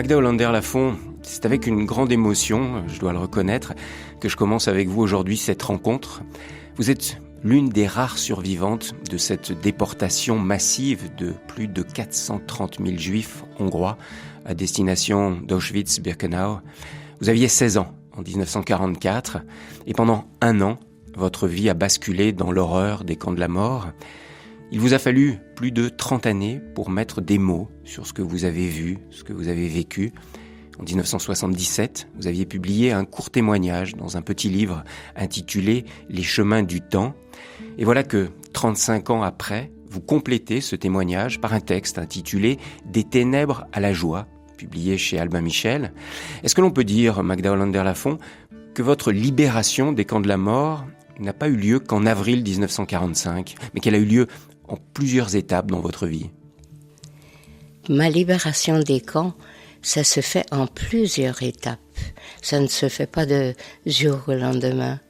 Magda Hollander-Lafont, c'est avec une grande émotion, je dois le reconnaître, que je commence avec vous aujourd'hui cette rencontre. Vous êtes l'une des rares survivantes de cette déportation massive de plus de 430 000 juifs hongrois à destination d'Auschwitz-Birkenau. Vous aviez 16 ans en 1944 et pendant un an, votre vie a basculé dans l'horreur des camps de la mort. Il vous a fallu plus de 30 années pour mettre des mots sur ce que vous avez vu, ce que vous avez vécu. En 1977, vous aviez publié un court témoignage dans un petit livre intitulé « Les chemins du temps ». Et voilà que, 35 ans après, vous complétez ce témoignage par un texte intitulé « Des ténèbres à la joie », publié chez Albin Michel. Est-ce que l'on peut dire, Magda Hollander-Lafont, que votre libération des camps de la mort n'a pas eu lieu qu'en avril 1945, mais qu'elle a eu lieu en plusieurs étapes dans votre vie? Ma libération des camps, ça se fait en plusieurs étapes. Ça ne se fait pas de jour au lendemain.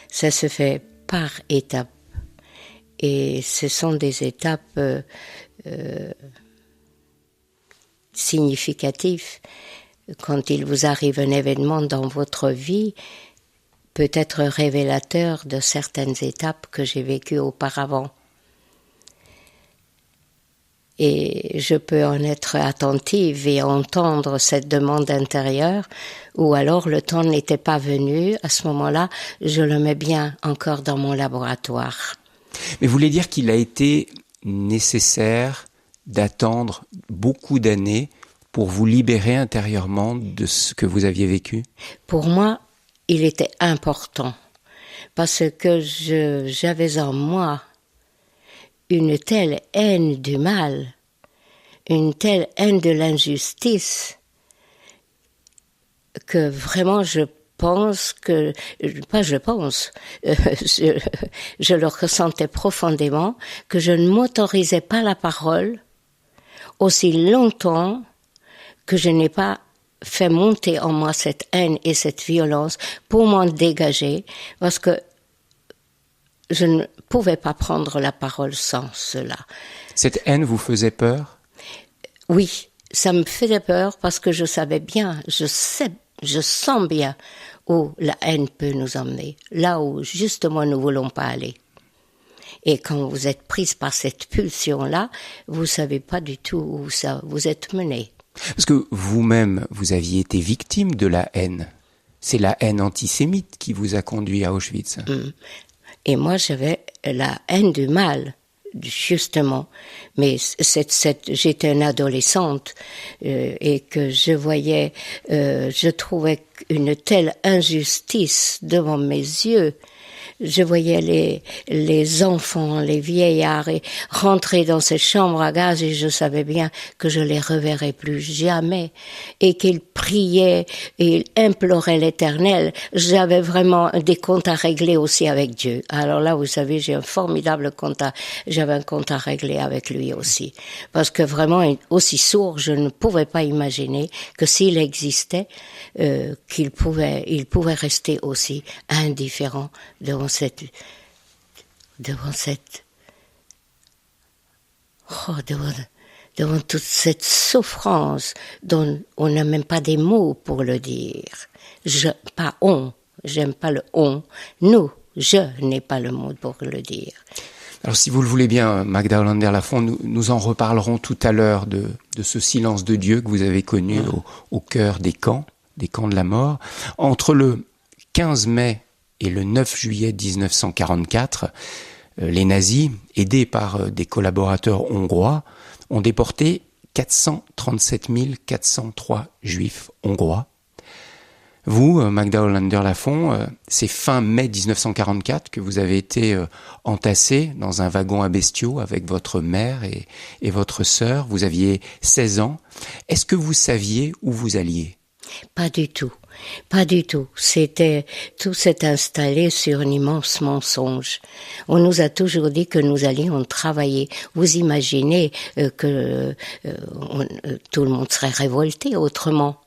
Ça se fait par étapes. Et ce sont des étapes significatives. Quand il vous arrive un événement dans votre vie, peut être révélateur de certaines étapes que j'ai vécues auparavant. Et je peux en être attentive et entendre cette demande intérieure, ou alors le temps n'était pas venu, à ce moment-là, je le mets bien encore dans mon laboratoire. Mais vous voulez dire qu'il a été nécessaire d'attendre beaucoup d'années pour vous libérer intérieurement de ce que vous aviez vécu? Pour moi, il était important, parce que j'avais en moi une telle haine du mal, une telle haine de l'injustice, que vraiment je le ressentais profondément, que je ne m'autorisais pas la parole aussi longtemps que je n'ai pas fait monter en moi cette haine et cette violence pour m'en dégager, parce que je ne pouvais pas prendre la parole sans cela. Cette haine vous faisait peur? Oui, ça me faisait peur parce que je savais bien, je sens bien où la haine peut nous emmener, là où justement nous ne voulons pas aller. Et quand vous êtes prise par cette pulsion-là, vous ne savez pas du tout où ça vous êtes mené. Parce que vous-même, vous aviez été victime de la haine. C'est la haine antisémite qui vous a conduit à Auschwitz. Et moi, j'avais la haine du mal, justement. Mais j'étais une adolescente et que je voyais, je trouvais une telle injustice devant mes yeux. Je voyais les enfants, les vieillards rentrer dans ces chambres à gaz et je savais bien que je les reverrais plus jamais et qu'ils priaient et ils imploraient l'Éternel. J'avais vraiment des comptes à régler aussi avec Dieu. Alors là, vous savez, j'ai un formidable j'avais un compte à régler avec lui aussi. Parce que vraiment, aussi sourd, je ne pouvais pas imaginer que s'il existait, il pouvait rester aussi indifférent devant toute cette souffrance dont on n'a même pas des mots pour le dire. J'aime pas le on. Je n'ai pas le mot pour le dire. Alors si vous le voulez bien, Magda Hollander-Lafont, nous en reparlerons tout à l'heure de ce silence de Dieu que vous avez connu au cœur des camps de la mort. Entre le 15 mai et le 9 juillet 1944, les nazis, aidés par des collaborateurs hongrois, ont déporté 437 403 juifs hongrois. Vous, Magda Hollander-Lafont, c'est fin mai 1944 que vous avez été entassée dans un wagon à bestiaux avec votre mère et votre sœur. Vous aviez 16 ans. Est-ce que vous saviez où vous alliez? Pas du tout. Pas du tout. Tout s'est installé sur un immense mensonge. On nous a toujours dit que nous allions travailler. Vous imaginez que tout le monde serait révolté autrement.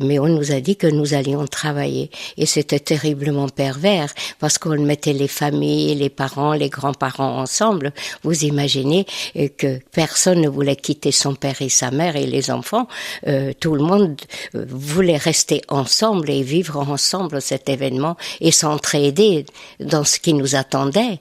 mais on nous a dit que nous allions travailler. Et c'était terriblement pervers, parce qu'on mettait les familles, les parents, les grands-parents ensemble. Vous imaginez que personne ne voulait quitter son père et sa mère et les enfants. Tout le monde voulait rester ensemble et vivre ensemble cet événement et s'entraider dans ce qui nous attendait.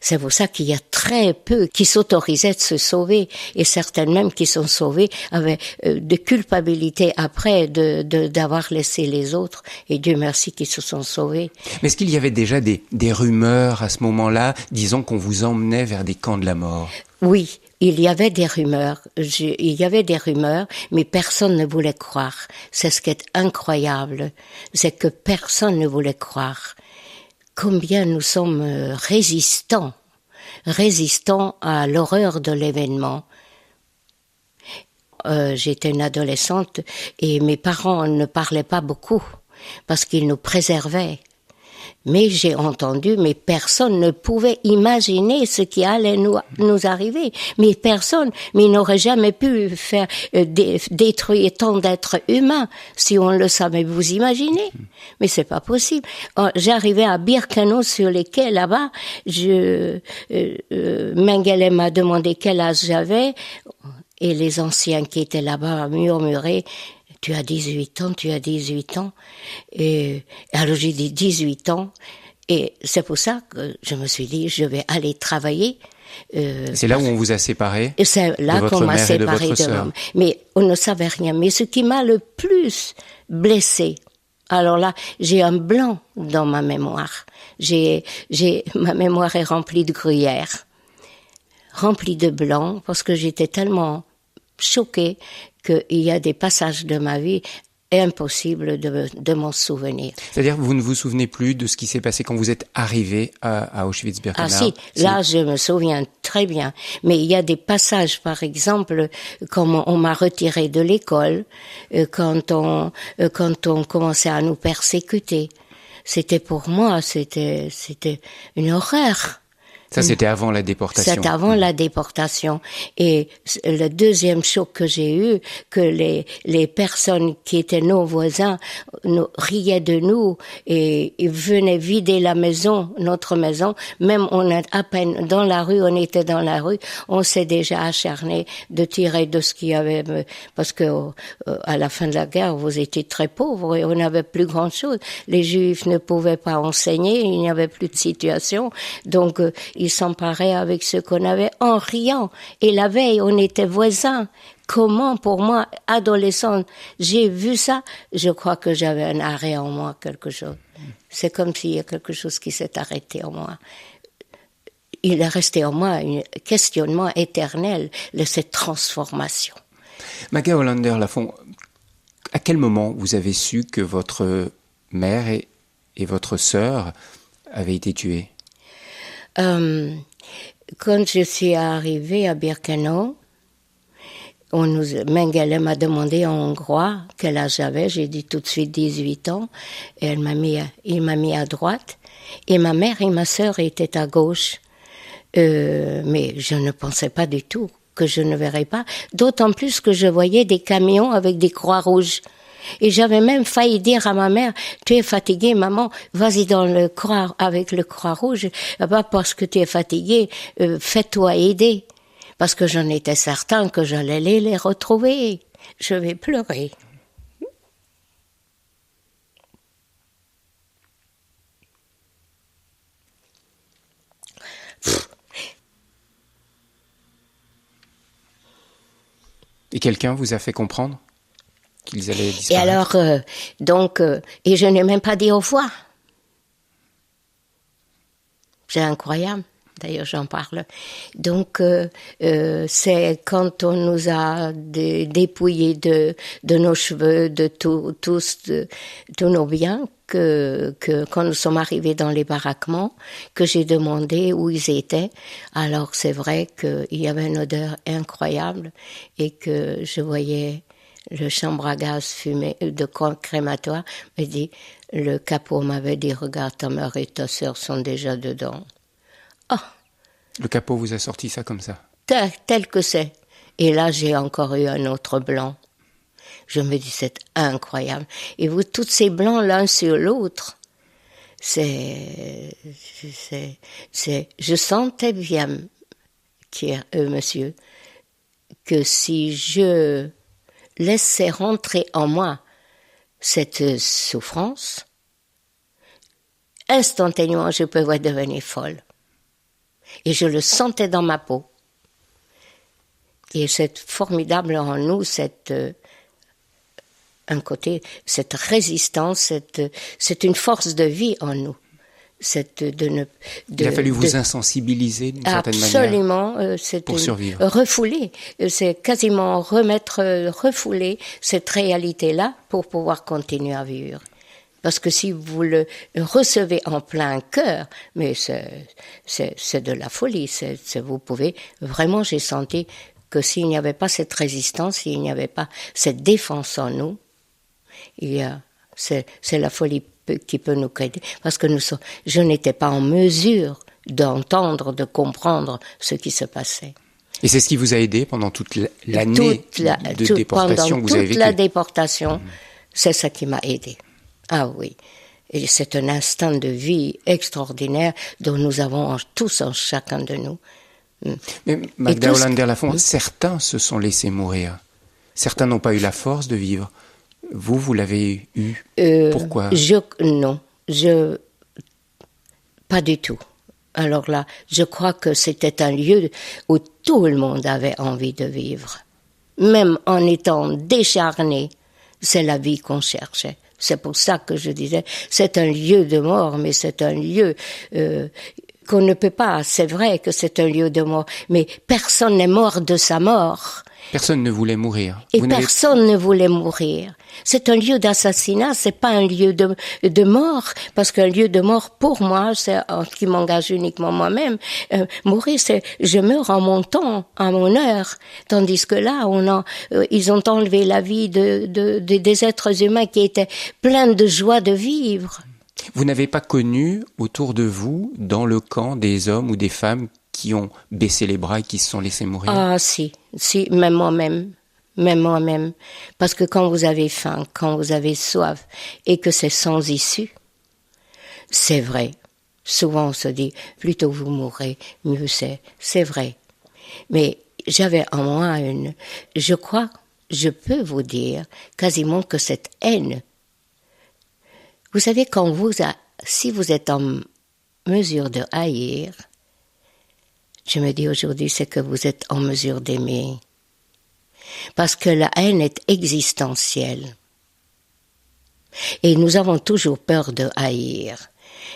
C'est pour ça qu'il y a très peu qui s'autorisaient de se sauver, et certaines même qui sont sauvées avaient de culpabilité après d'avoir laissé les autres, et Dieu merci qu'ils se sont sauvés. Mais est-ce qu'il y avait déjà des rumeurs à ce moment-là, disons qu'on vous emmenait vers des camps de la mort? Oui. Il y avait des rumeurs, mais personne ne voulait croire. C'est ce qui est incroyable, c'est que personne ne voulait croire. Combien nous sommes résistants à l'horreur de l'événement. J'étais une adolescente et mes parents ne parlaient pas beaucoup parce qu'ils nous préservaient. Mais j'ai entendu, mais personne ne pouvait imaginer ce qui allait nous arriver. Mais ils n'auraient jamais pu faire détruire tant d'êtres humains si on le savait. Vous imaginez? Mais c'est pas possible. J'arrivais à Birkenau sur les quais là-bas. Mengele m'a demandé quel âge j'avais et les anciens qui étaient là-bas murmuraient. Tu as 18 ans, tu as 18 ans. Et alors j'ai dit 18 ans. Et c'est pour ça que je me suis dit, je vais aller travailler. C'est là où on vous a séparés? C'est là qu'on m'a séparé de l'homme. Mais on ne savait rien. Mais ce qui m'a le plus blessée, alors là, j'ai un blanc dans ma mémoire. Ma mémoire est remplie de gruyère, remplie de blanc, parce que j'étais tellement choquée qu'il y a des passages de ma vie impossible de m'en souvenir. C'est-à-dire que vous ne vous souvenez plus de ce qui s'est passé quand vous êtes arrivé à Auschwitz-Birkenau? Ah si, là je me souviens très bien. Mais il y a des passages, par exemple, quand on m'a retiré de l'école, quand on commençait à nous persécuter. C'était pour moi, c'était une horreur. Ça, c'était avant la déportation. C'était avant la déportation. Et le deuxième choc que j'ai eu, que les personnes qui étaient nos voisins riaient de nous et venaient vider la maison, notre maison. Même on est à peine dans la rue, on était dans la rue, on s'est déjà acharné de tirer de ce qu'il y avait, parce que à la fin de la guerre, vous étiez très pauvres et on n'avait plus grand chose. Les Juifs ne pouvaient pas enseigner, il n'y avait plus de situation. Donc, ils s'emparaient avec ce qu'on avait en riant. Et la veille, on était voisins. Comment, pour moi, adolescente, j'ai vu ça, je crois que j'avais un arrêt en moi, quelque chose. C'est comme s'il y a quelque chose qui s'est arrêté en moi. Il est resté en moi un questionnement éternel de cette transformation. Maga Hollander-Lafont, à quel moment vous avez su que votre mère et votre sœur avaient été tuées? Quand je suis arrivée à Birkenau, Mengele m'a demandé en hongrois quel âge j'avais. J'ai dit tout de suite 18 ans. Et il m'a mis à droite. Et ma mère et ma sœur étaient à gauche. Mais je ne pensais pas du tout que je ne verrais pas. D'autant plus que je voyais des camions avec des croix rouges. Et j'avais même failli dire à ma mère, tu es fatiguée, maman, vas-y avec le croix rouge, pas parce que tu es fatiguée, fais-toi aider. Parce que j'en étais certain que j'allais les retrouver. Je vais pleurer. Et quelqu'un vous a fait comprendre qu'ils allaient disparaître? Et alors, et je n'ai même pas dit au revoir. C'est incroyable. D'ailleurs, j'en parle. Donc, c'est quand on nous a dépouillés de nos cheveux, de tous nos biens, que quand nous sommes arrivés dans les baraquements, que j'ai demandé où ils étaient. Alors, c'est vrai qu'il y avait une odeur incroyable et que je voyais le chambre à gaz fumé de crématoire. Le capot m'avait dit, regarde, ta mère et ta sœur sont déjà dedans. Oh. Le capot vous a sorti ça comme ça? Tel que c'est. Et là, j'ai encore eu un autre blanc. Je me dis, c'est incroyable. Et vous, tous ces blancs l'un sur l'autre, je sentais bien, monsieur, que si je laissais rentrer en moi cette souffrance, instantanément, je pouvais devenir folle. Et je le sentais dans ma peau. Et c'est formidable en nous, un côté, cette résistance, c'est une force de vie en nous. Il a fallu vous insensibiliser d'une certaine manière. Absolument, pour survivre. Refouler, c'est quasiment refouler cette réalité-là pour pouvoir continuer à vivre. Parce que si vous le recevez en plein cœur, mais c'est de la folie. Vous pouvez vraiment, j'ai senti que s'il n'y avait pas cette résistance, s'il n'y avait pas cette défense en nous, c'est la folie qui peut nous aider. Parce que je n'étais pas en mesure d'entendre, de comprendre ce qui se passait. Et c'est ce qui vous a aidé pendant toute l'année de déportation que vous avez vécue. Toute la déportation, c'est ça qui m'a aidé. Ah oui, et c'est un instant de vie extraordinaire dont nous avons tous en chacun de nous. Mais Magda Hollander-Lafont, certains se sont laissés mourir. Certains n'ont pas eu la force de vivre. Vous l'avez eu. Pourquoi ? Non, pas du tout. Alors là, je crois que c'était un lieu où tout le monde avait envie de vivre. Même en étant décharné, c'est la vie qu'on cherchait. C'est pour ça que je disais, c'est un lieu de mort, mais c'est un lieu qu'on ne peut pas. C'est vrai que c'est un lieu de mort, mais personne n'est mort de sa mort. Personne ne voulait mourir. Et personne ne voulait mourir. C'est un lieu d'assassinat, c'est pas un lieu de mort, parce qu'un lieu de mort, pour moi, c'est qui m'engage uniquement moi-même. Mourir, c'est je meurs en mon temps, à mon heure, tandis que là, ils ont enlevé la vie des êtres humains qui étaient pleins de joie de vivre. Vous n'avez pas connu autour de vous, dans le camp, des hommes ou des femmes qui ont baissé les bras et qui se sont laissés mourir? Ah si, même moi-même. Parce que quand vous avez faim, quand vous avez soif, et que c'est sans issue, c'est vrai. Souvent on se dit, plutôt vous mourrez, mieux c'est vrai. Mais j'avais en moi je crois, je peux vous dire, quasiment que cette haine, vous savez, si vous êtes en mesure de haïr, je me dis aujourd'hui, c'est que vous êtes en mesure d'aimer. Parce que la haine est existentielle. Et nous avons toujours peur de haïr.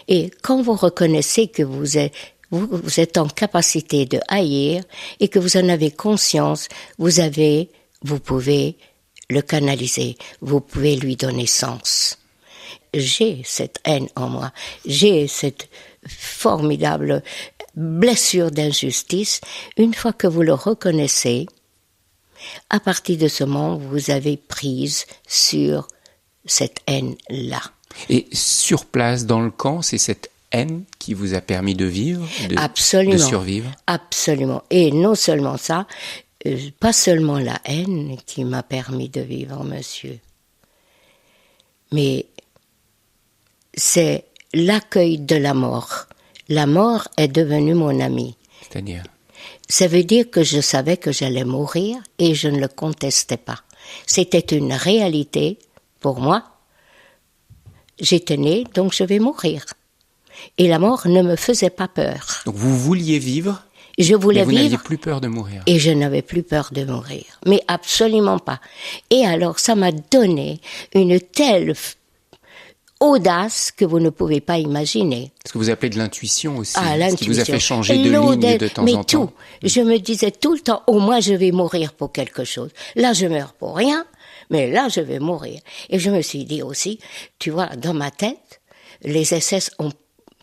Et quand vous reconnaissez que vous êtes en capacité de haïr et que vous en avez conscience, vous pouvez le canaliser, vous pouvez lui donner sens. J'ai cette haine en moi, j'ai cette formidable blessure d'injustice. Une fois que vous le reconnaissez, à partir de ce moment, vous avez prise sur cette haine-là. Et sur place, dans le camp, c'est cette haine qui vous a permis de vivre, de survivre? Absolument. Et non seulement ça, pas seulement la haine qui m'a permis de vivre, monsieur, mais c'est l'accueil de la mort. La mort est devenue mon ami. C'est-à-dire ? Ça veut dire que je savais que j'allais mourir et je ne le contestais pas. C'était une réalité pour moi. J'étais née, donc je vais mourir. Et la mort ne me faisait pas peur. Donc vous vouliez vivre, je voulais mais vous vivre, n'aviez plus peur de mourir. Et je n'avais plus peur de mourir. Mais absolument pas. Et alors ça m'a donné une telle audace que vous ne pouvez pas imaginer. Ce que vous appelez de l'intuition aussi, l'intuition. Ce qui vous a fait changer de ligne de temps en temps. Je me disais tout le temps, au moins je vais mourir pour quelque chose. Là je meurs pour rien, mais là je vais mourir. Et je me suis dit aussi, tu vois, dans ma tête, les SS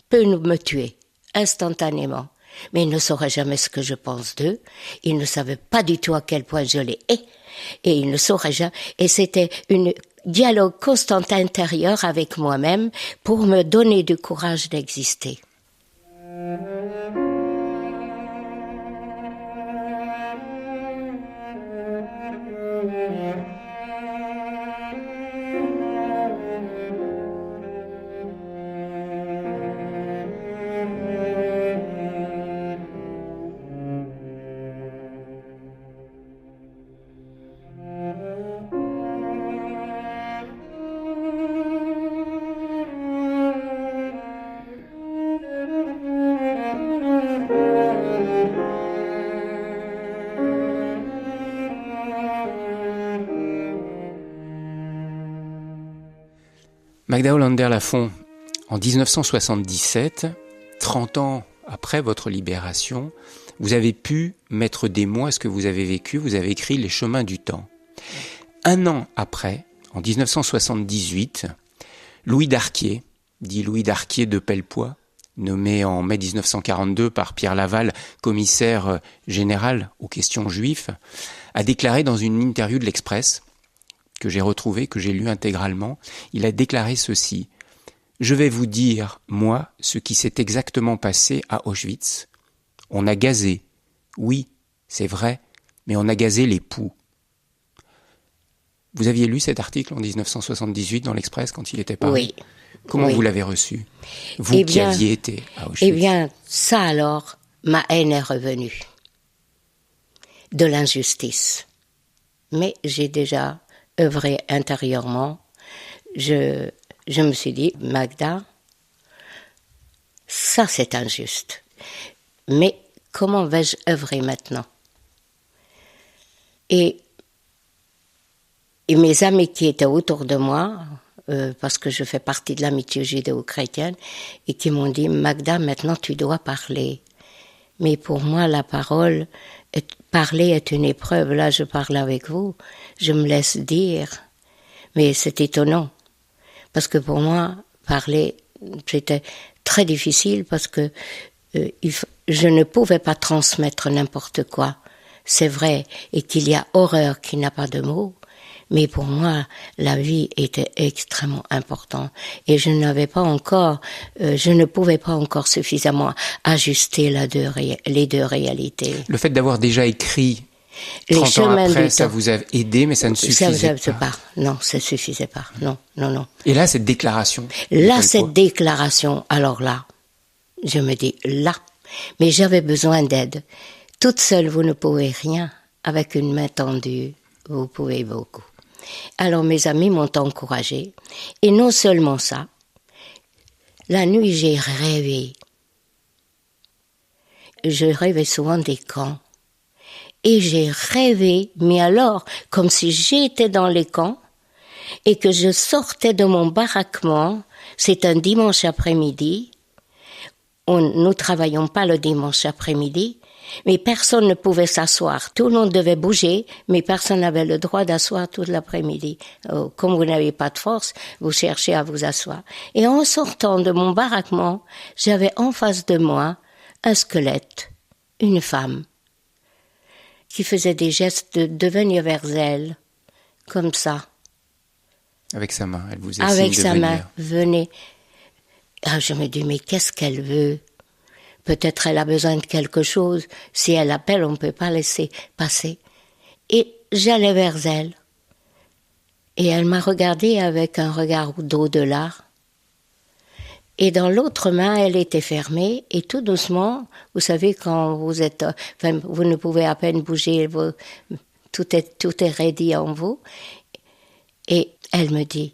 peut me tuer instantanément. Mais ils ne sauraient jamais ce que je pense d'eux. Ils ne savaient pas du tout à quel point je les hais. Et ils ne sauraient jamais. Et c'était une dialogue constant intérieur avec moi-même pour me donner du courage d'exister. Magda Hollander-Lafont, en 1977, 30 ans après votre libération, vous avez pu mettre des mots à ce que vous avez vécu, vous avez écrit Les chemins du temps. Un an après, en 1978, Louis Darquier, dit Louis Darquier de Pellepoix, nommé en mai 1942 par Pierre Laval, commissaire général aux questions juives, a déclaré dans une interview de l'Express, que j'ai retrouvée, que j'ai lu intégralement, il a déclaré ceci: « Je vais vous dire, moi, ce qui s'est exactement passé à Auschwitz. On a gazé, oui, c'est vrai, mais on a gazé les poux. » Vous aviez lu cet article en 1978 dans l'Express quand il était paru? Oui. Comment oui. vous l'avez reçu, vous qui aviez été à Auschwitz? Eh bien, ça alors, ma haine est revenue de l'injustice. Mais j'ai déjà œuvré intérieurement. Je me suis dit, Magda, ça c'est injuste. Mais comment vais-je œuvrer maintenant? Et mes amis qui étaient autour de moi, parce que je fais partie de l'amitié judéo-chrétienne, et qui m'ont dit, Magda, maintenant tu dois parler. Mais pour moi, la parole, parler est une épreuve. Là, je parle avec vous, je me laisse dire. Mais c'est étonnant, parce que pour moi, parler, c'était très difficile, parce que je ne pouvais pas transmettre n'importe quoi. C'est vrai, et qu'il y a horreur qui n'a pas de mots. Mais pour moi, la vie était extrêmement importante et je n'avais pas encore, je ne pouvais pas encore suffisamment ajuster les deux réalités. Le fait d'avoir déjà écrit 30 ans après, ça vous a aidé, mais ça ne suffisait pas. Non, ça ne suffisait pas. Non. Et là, cette déclaration. Alors là, je me dis là, mais j'avais besoin d'aide. Toute seule, vous ne pouvez rien. Avec une main tendue, vous pouvez beaucoup. Alors mes amis m'ont encouragée. Et non seulement ça, la nuit j'ai rêvé. Je rêvais souvent des camps. Et j'ai rêvé, mais alors, comme si j'étais dans les camps et que je sortais de mon baraquement. C'est un dimanche après-midi. Nous travaillons pas le dimanche après-midi. Mais personne ne pouvait s'asseoir. Tout le monde devait bouger, mais personne n'avait le droit d'asseoir toute l'après-midi. Comme vous n'avez pas de force, vous cherchez à vous asseoir. Et en sortant de mon baraquement, j'avais en face de moi un squelette, une femme, qui faisait des gestes de venir vers elle, comme ça. Avec sa main, elle vous a Avec signe sa de venir. main, venez. Ah, je me dis, mais qu'est-ce qu'elle veut? Peut-être elle a besoin de quelque chose. Si elle appelle, on ne peut pas laisser passer. Et j'allais vers elle. Et elle m'a regardé avec un regard d'au-delà. Et dans l'autre main, elle était fermée. Et tout doucement, vous savez, quand vous êtes... Enfin, vous ne pouvez à peine bouger. Tout est raidi en vous. Et elle me dit,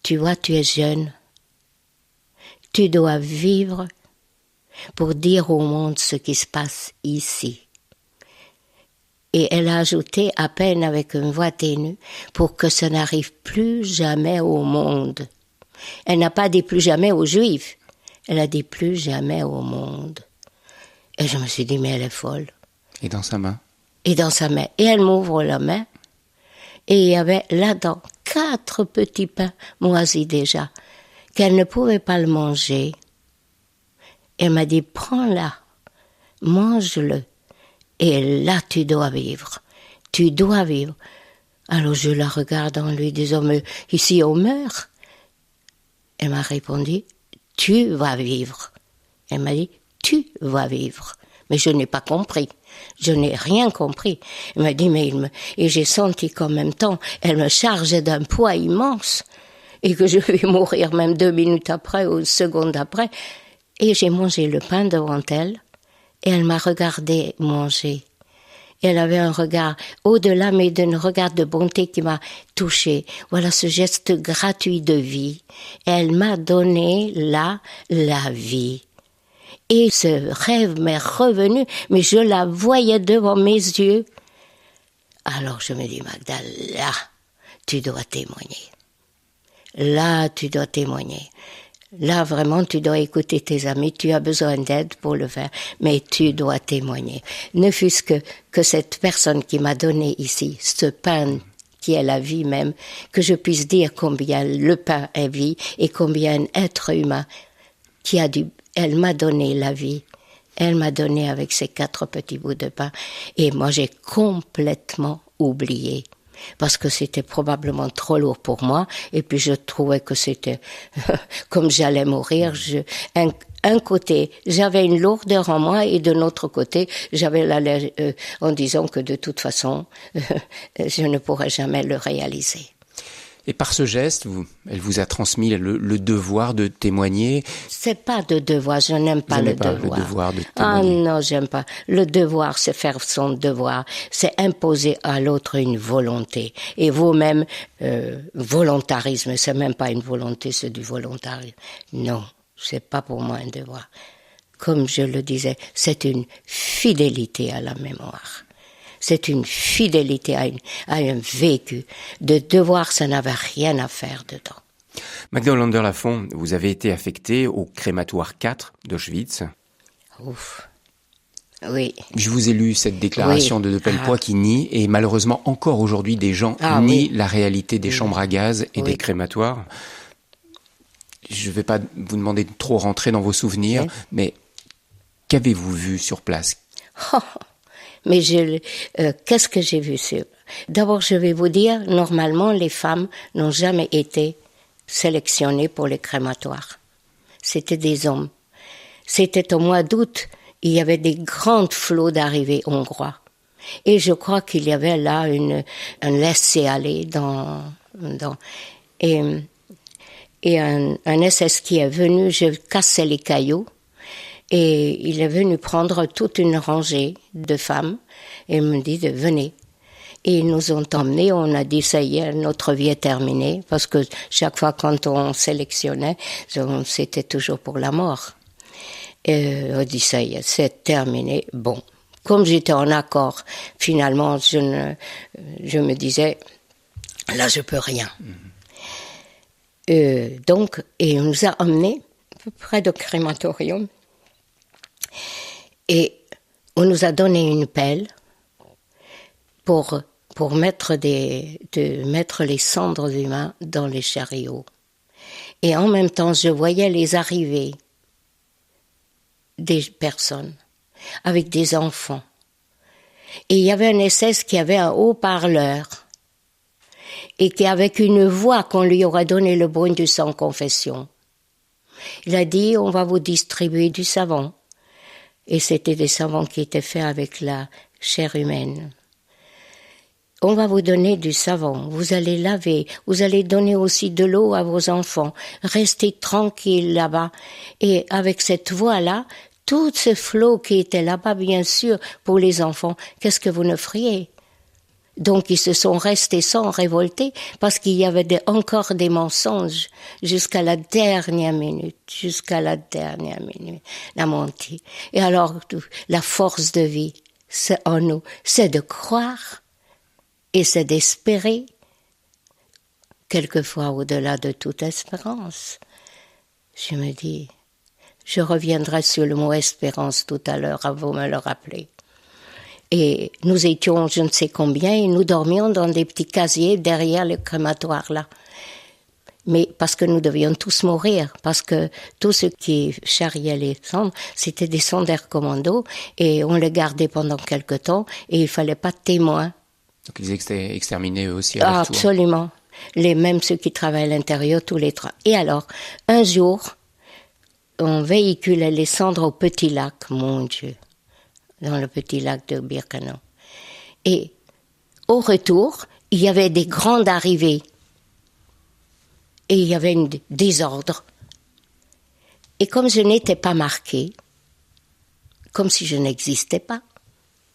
tu vois, tu es jeune. Tu dois vivre pour dire au monde ce qui se passe ici. Et elle a ajouté à peine avec une voix ténue, pour que ça n'arrive plus jamais au monde. Elle n'a pas dit plus jamais aux Juifs, elle a dit plus jamais au monde. Et je me suis dit, mais elle est folle. Et dans sa main? Et dans sa main. Et elle m'ouvre la main, et il y avait là-dedans 4 petits pains moisis déjà, qu'elle ne pouvait pas le manger. Elle m'a dit, prends-la, mange-le, et là tu dois vivre. Tu dois vivre. Alors je la regarde en lui disant, mais ici on meurt. Elle m'a répondu, tu vas vivre. Elle m'a dit, tu vas vivre. Mais je n'ai pas compris. Je n'ai rien compris. Elle m'a dit, et j'ai senti qu'en même temps, elle me chargeait d'un poids immense, et que je vais mourir même 2 minutes après ou 1 seconde après. Et j'ai mangé le pain devant elle, et elle m'a regardé manger. Et elle avait un regard au-delà, mais d'un regard de bonté qui m'a touchée. Voilà ce geste gratuit de vie. Elle m'a donné là la vie. Et ce rêve m'est revenu, mais je la voyais devant mes yeux. Alors je me dis, Magda, là, tu dois témoigner. là, tu dois témoigner. Là, vraiment, tu dois écouter tes amis, tu as besoin d'aide pour le faire, mais tu dois témoigner. Ne fût-ce que cette personne qui m'a donné ici ce pain qui est la vie même, que je puisse dire combien le pain est vie et combien un être humain elle m'a donné la vie. Elle m'a donné avec ces 4 petits bouts de pain. Et moi, j'ai complètement oublié. Parce que c'était probablement trop lourd pour moi. Et puis, je trouvais que c'était, comme j'allais mourir, un côté, j'avais une lourdeur en moi et de l'autre côté, j'avais en disant que de toute façon, je ne pourrais jamais le réaliser. Et par ce geste, elle vous a transmis le devoir de témoigner. C'est pas de devoir, je n'aime pas le devoir. Le devoir de témoigner. Ah non, j'aime pas. Le devoir, c'est faire son devoir. C'est imposer à l'autre une volonté. Et vous-même, volontarisme, c'est même pas une volonté, c'est du volontarisme. Non, c'est pas pour moi un devoir. Comme je le disais, c'est une fidélité à la mémoire. C'est une fidélité à un vécu. De devoir, ça n'avait rien à faire dedans. Magda Hollander-Lafont, vous avez été affectée au crématoire 4 d'Auschwitz. Ouf. Oui. Je vous ai lu cette déclaration de Pellepoix qui nie, et malheureusement encore aujourd'hui des gens nient la réalité des chambres à gaz et des crématoires. Je ne vais pas vous demander de trop rentrer dans vos souvenirs, mais qu'avez-vous vu sur place? Mais qu'est-ce que j'ai vu? D'abord, je vais vous dire, normalement, les femmes n'ont jamais été sélectionnées pour les crématoires. C'était des hommes. C'était au mois d'août, il y avait des grandes flots d'arrivées hongrois. Et je crois qu'il y avait là un laisser-aller et un SS qui est venu, je cassais les cailloux. Et il est venu prendre toute une rangée de femmes et me dit de venez. Et ils nous ont emmenés, on a dit ça y est, notre vie est terminée, parce que chaque fois quand on sélectionnait, c'était toujours pour la mort. Et on dit ça y est, c'est terminé. Bon, comme j'étais en accord, finalement, je me disais, là je peux rien. Donc, et on nous a emmenés près de crématorium. Et on nous a donné une pelle pour mettre les cendres humains dans les chariots. Et en même temps, je voyais les arrivées des personnes avec des enfants. Et il y avait un SS qui avait un haut-parleur et qui, avec une voix qu'on lui aurait donné le brindis sans confession, il a dit, on va vous distribuer du savon. Et c'était des savons qui étaient faits avec la chair humaine. On va vous donner du savon, vous allez laver, vous allez donner aussi de l'eau à vos enfants. Restez tranquilles là-bas. Et avec cette voix-là, tout ce flot qui était là-bas, bien sûr, pour les enfants, qu'est-ce que vous ne feriez? Donc ils se sont restés sans révolter parce qu'il y avait encore des mensonges jusqu'à la dernière minute, la montée. Et alors la force de vie, c'est en nous, c'est de croire et c'est d'espérer, quelquefois au-delà de toute espérance. Je me dis, je reviendrai sur le mot espérance tout à l'heure, vous me le rappeler. Et nous étions je ne sais combien et nous dormions dans des petits casiers derrière le crématoire là. Mais parce que nous devions tous mourir, parce que tout ce qui charriait les cendres, c'était des sondeurs commando et on les gardait pendant quelque temps et il fallait pas de témoins. Donc ils étaient exterminés eux aussi à leur tour. Absolument. Même ceux qui travaillent à l'intérieur, tous les trois. Et alors, un jour, on véhiculait les cendres au Petit Lac, mon Dieu. Dans le petit lac de Birkenau. Et au retour, il y avait des grandes arrivées. Et il y avait un désordre. Et comme je n'étais pas marquée, comme si je n'existais pas,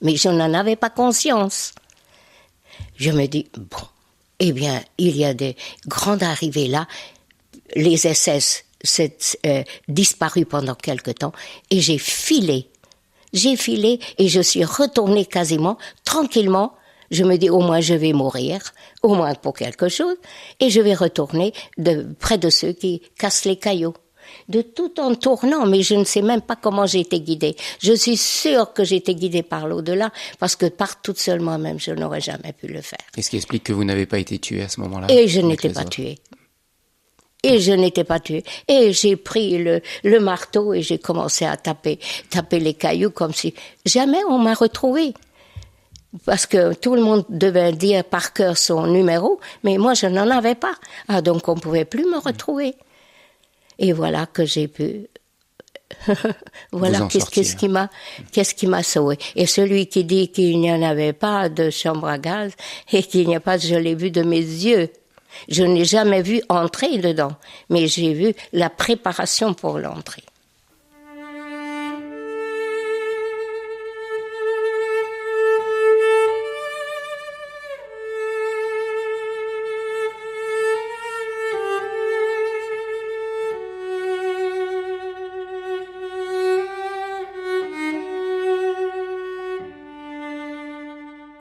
mais je n'en avais pas conscience, je me dis, bon, eh bien, il y a des grandes arrivées là, les SS s'est disparu pendant quelque temps, et j'ai filé et je suis retournée quasiment, tranquillement, Je me dis, au moins je vais mourir, au moins pour quelque chose, et je vais retourner près de ceux qui cassent les cailloux. De tout en tournant, mais je ne sais même pas comment j'ai été guidée. Je suis sûre que j'ai été guidée par l'au-delà, parce que par toute seule moi-même, je n'aurais jamais pu le faire. Et ce qui explique que vous n'avez pas été tuée à ce moment-là. Et je n'étais pas tuée. Et je n'étais pas tuée. Et j'ai pris le marteau et j'ai commencé à taper les cailloux comme si jamais on m'a retrouvée. Parce que tout le monde devait dire par cœur son numéro, mais moi je n'en avais pas. Ah, donc on ne pouvait plus me retrouver. Et voilà que j'ai pu. Voilà qu'est-ce qui m'a sauvé. Et celui qui dit qu'il n'y en avait pas de chambre à gaz et qu'il n'y a pas, je l'ai vu de mes yeux. Je n'ai jamais vu entrer dedans, mais j'ai vu la préparation pour l'entrée.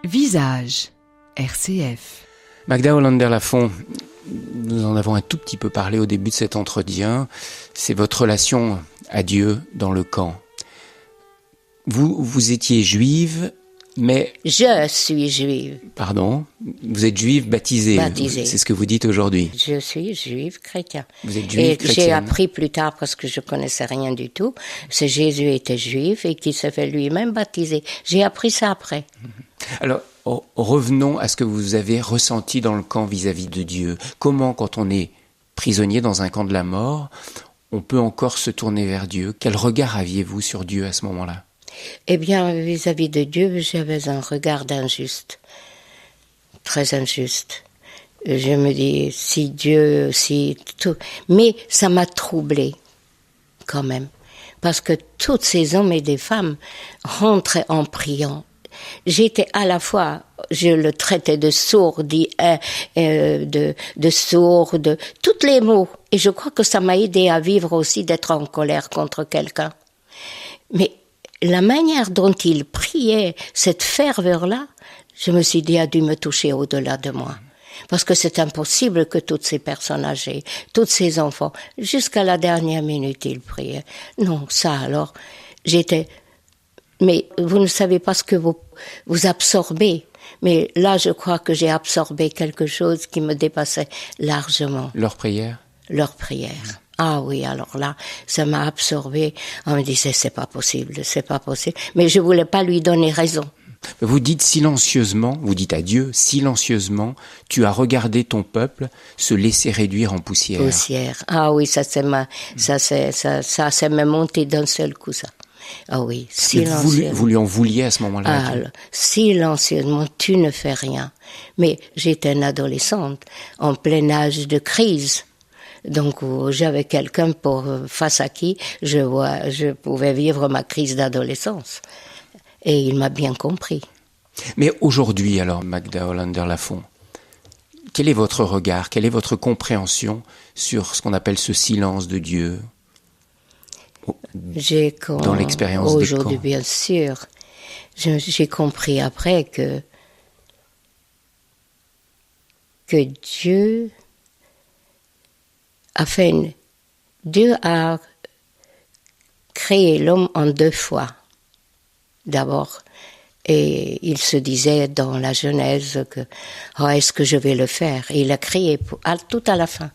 Visage, RCF. Magda Hollander-Lafont, nous en avons un tout petit peu parlé au début de cet entretien. C'est votre relation à Dieu dans le camp. Vous étiez juive, mais... Je suis juive. Pardon, vous êtes juive baptisée. Baptisée. C'est ce que vous dites aujourd'hui. Je suis juive chrétienne. Vous êtes juive chrétienne. J'ai appris plus tard, parce que je connaissais rien du tout, que Jésus était juif et qu'il s'est fait lui-même baptiser. J'ai appris ça après. Alors, revenons à ce que vous avez ressenti dans le camp vis-à-vis de Dieu. Comment, quand on est prisonnier dans un camp de la mort, on peut encore se tourner vers Dieu? Quel regard aviez-vous sur Dieu à ce moment-là? Eh bien, vis-à-vis de Dieu, j'avais un regard injuste, très injuste. Je me dis, si Dieu, si tout... Mais ça m'a troublée, quand même, parce que tous ces hommes et des femmes rentraient en priant. J'étais à la fois, je le traitais de sourd, de sourd, de tous les mots. Et je crois que ça m'a aidé à vivre aussi, d'être en colère contre quelqu'un. Mais la manière dont il priait, cette ferveur-là, je me suis dit, a dû me toucher au-delà de moi. Parce que c'est impossible que toutes ces personnes âgées, tous ces enfants, jusqu'à la dernière minute, ils priaient. Non, ça alors, j'étais... Mais vous ne savez pas ce que vous absorbez. Mais là, je crois que j'ai absorbé quelque chose qui me dépassait largement. Leur prière? Leur prière. Ah oui, alors là, ça m'a absorbé. On me disait, c'est pas possible. Mais je voulais pas lui donner raison. Vous dites silencieusement, vous dites à Dieu, silencieusement, tu as regardé ton peuple se laisser réduire en poussière. Poussière. Ah oui, ça s'est même monté d'un seul coup, ça. Ah oui, silencieusement. Vous lui en vouliez à ce moment-là? Ah, silencieusement, tu ne fais rien. Mais j'étais une adolescente, en plein âge de crise. Donc j'avais quelqu'un face à qui je pouvais vivre ma crise d'adolescence. Et il m'a bien compris. Mais aujourd'hui alors, Magda Hollander-Lafont, quel est votre regard, quelle est votre compréhension sur ce qu'on appelle ce silence de Dieu dans l'expérience des camps? Aujourd'hui, bien sûr, j'ai compris après que Dieu Dieu a créé l'homme en 2 fois. D'abord, et il se disait dans la Genèse que est-ce que je vais le faire? Et il a créé tout à la fin.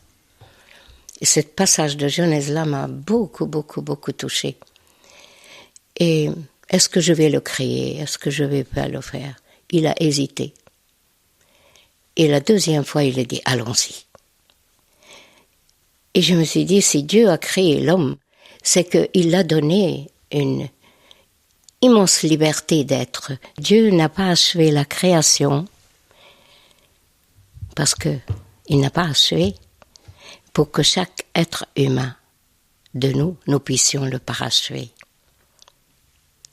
Et ce passage de Genèse-là m'a beaucoup, beaucoup, beaucoup touchée. Et est-ce que je vais le créer? Est-ce que je vais pas le faire? Il a hésité. Et la 2e fois, il a dit, allons-y. Et je me suis dit, si Dieu a créé l'homme, c'est qu'il a donné une immense liberté d'être. Dieu n'a pas achevé la création, parce que il n'a pas achevé, pour que chaque être humain de nous puissions le parachever.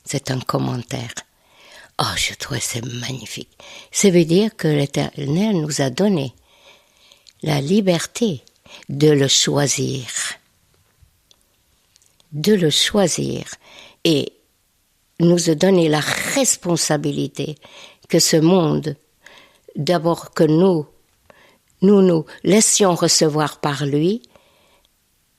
C'est un commentaire. Oh, je trouve c'est magnifique. Ça veut dire que l'Éternel nous a donné la liberté de le choisir. De le choisir. Et nous a donné la responsabilité que ce monde d'abord que nous laissions recevoir par lui,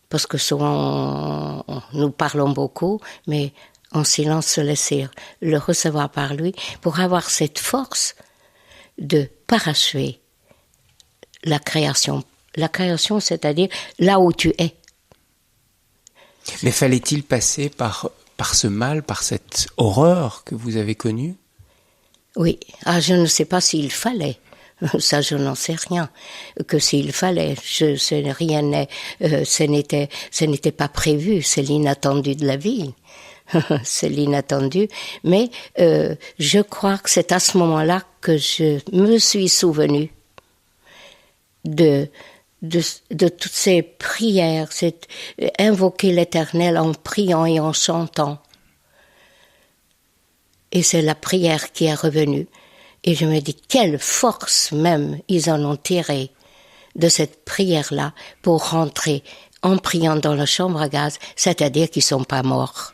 parce que souvent nous parlons beaucoup, mais en silence se laisser le recevoir par lui, pour avoir cette force de parachever la création. La création, c'est-à-dire là où tu es. Mais fallait-il passer par ce mal, par cette horreur que vous avez connue? Oui, je ne sais pas s'il fallait. Ça, je n'en sais rien. Que s'il fallait, ce n'était pas prévu. C'est l'inattendu de la vie. C'est l'inattendu. Mais je crois que c'est à ce moment-là que je me suis souvenue de toutes ces prières, c'est invoquer l'Éternel en priant et en chantant. Et c'est la prière qui est revenue. Et je me dis, quelle force même ils en ont tiré de cette prière-là pour rentrer en priant dans la chambre à gaz, c'est-à-dire qu'ils ne sont pas morts.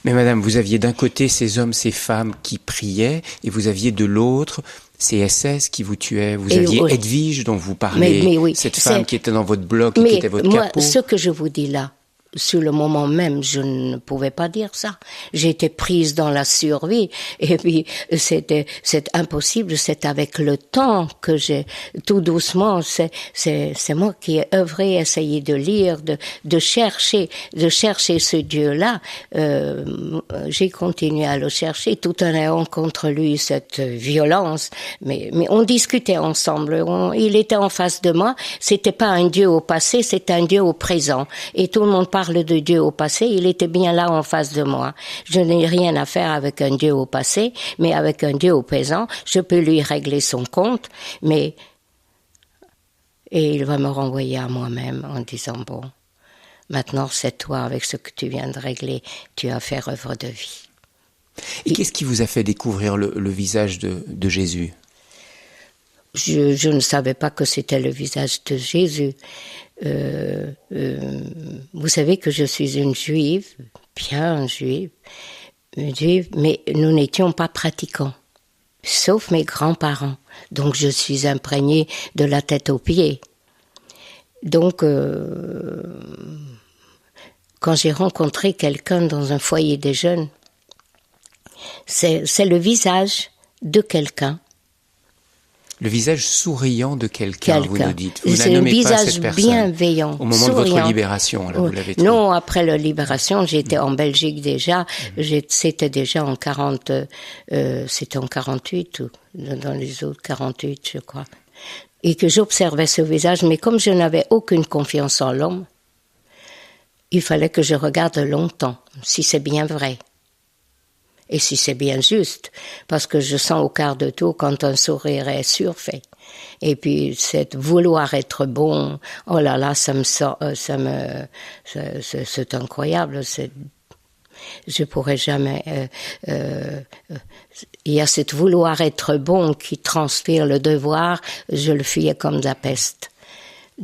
Mais madame, vous aviez d'un côté ces hommes, ces femmes qui priaient, et vous aviez de l'autre ces SS qui vous tuaient. Vous aviez oui. Edwige dont vous parlez, mais oui, cette femme qui était dans votre bloc et qui était votre capot. Ce que je vous dis là, sur le moment même, je ne pouvais pas dire ça. J'étais prise dans la survie, et puis c'est impossible. C'est avec le temps que j'ai, tout doucement, c'est moi qui ai œuvré, essayé de lire, de chercher ce Dieu-là. J'ai continué à le chercher, tout en ayant contre lui cette violence. Mais on discutait ensemble. Il était en face de moi. C'était pas un Dieu au passé, c'était un Dieu au présent. Et tout le monde parle de Dieu au passé, il était bien là en face de moi. Je n'ai rien à faire avec un Dieu au passé, mais avec un Dieu au présent, je peux lui régler son compte, et il va me renvoyer à moi-même en disant, bon, maintenant c'est toi, avec ce que tu viens de régler, tu as fait œuvre de vie. Et qu'est-ce qui vous a fait découvrir le visage de Jésus? Je ne savais pas que c'était le visage de Jésus. Vous savez que je suis une juive, bien juive, mais nous n'étions pas pratiquants, sauf mes grands-parents. Donc je suis imprégnée de la tête aux pieds. Donc quand j'ai rencontré quelqu'un dans un foyer des jeunes, c'est le visage de quelqu'un. Le visage souriant de quelqu'un, vous nous dites. Vous c'est la le nommez pas visage cette personne. Bienveillant, au moment souriant. De votre libération, là, vous l'avez trouvé. Non, après la libération, j'étais en Belgique déjà. C'était déjà en 40, c'était en 48 ou dans les autres 48, je crois. Et que j'observais ce visage, mais comme je n'avais aucune confiance en l'homme, il fallait que je regarde longtemps, si c'est bien vrai. Et si c'est bien juste, parce que je sens au quart de tour quand un sourire est surfait. Et puis, vouloir être bon, oh là là, c'est incroyable. Je pourrais jamais. Il y a cette vouloir être bon qui transpire le devoir. Je le fuyais comme de la peste.